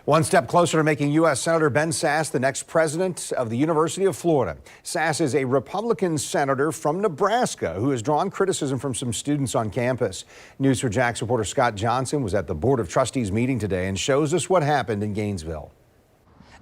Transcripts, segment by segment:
One step closer to making U.S. Senator Ben Sasse the next president of the University of Florida. Sasse is a Republican senator from Nebraska who has drawn criticism from some students on campus. News4 Jax reporter Scott Johnson was at the Board of Trustees meeting today and shows us what happened in Gainesville.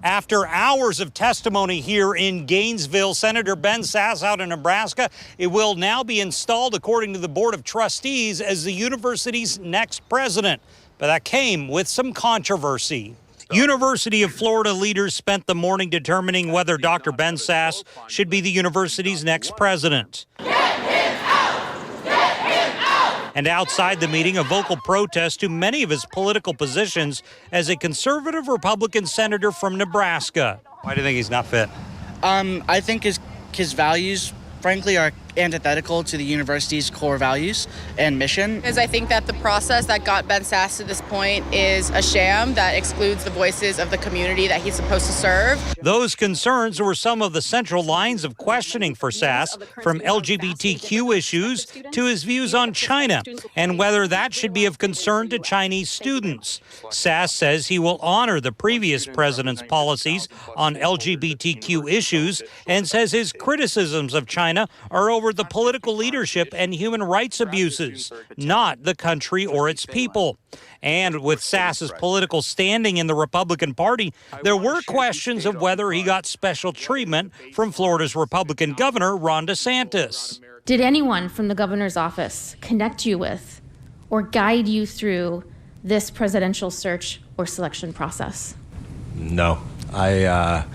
After hours of testimony here in Gainesville, Senator Ben Sasse out in Nebraska, it will now be installed, according to the Board of Trustees, as the university's next president. But that came with some controversy. University of Florida leaders spent the morning determining whether Dr. Ben Sasse should be the university's next president. Get him out! Get him out! And outside the meeting, a vocal protest to many of his political positions as a conservative Republican senator from Nebraska. Why do you think he's not fit? I think his values, frankly, are antithetical to the university's core values and mission. Because I think that the process that got Ben Sasse to this point is a sham that excludes the voices of the community that he's supposed to serve. Those concerns were some of the central lines of questioning for Sasse, from LGBTQ issues to his views on China and whether that should be of concern to Chinese students. Sasse says he will honor the previous president's policies on LGBTQ issues and says his criticisms of China are over the political leadership and human rights abuses, not the country or its people. And with Sasse's political standing in the Republican Party, there were questions of whether he got special treatment from Florida's Republican governor, Ron DeSantis. Did anyone from the governor's office connect you with or guide you through this presidential search or selection process? No. I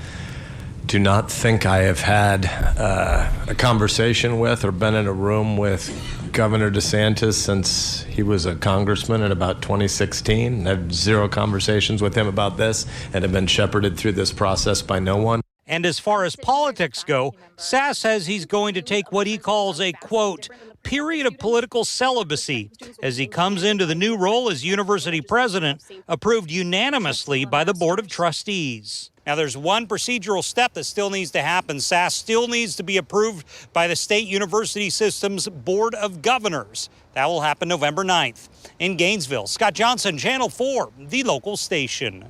do not think I have had a conversation with or been in a room with Governor DeSantis since he was a congressman in about 2016. I've had zero conversations with him about this and have been shepherded through this process by no one. And as far as politics go, Sasse says he's going to take what he calls a, quote, period of political celibacy as he comes into the new role as university president, approved unanimously by the Board of Trustees. Now, there's one procedural step that still needs to happen. Sasse still needs to be approved by the state university system's Board of Governors. That will happen November 9th. In Gainesville, Scott Johnson, Channel 4, the local station.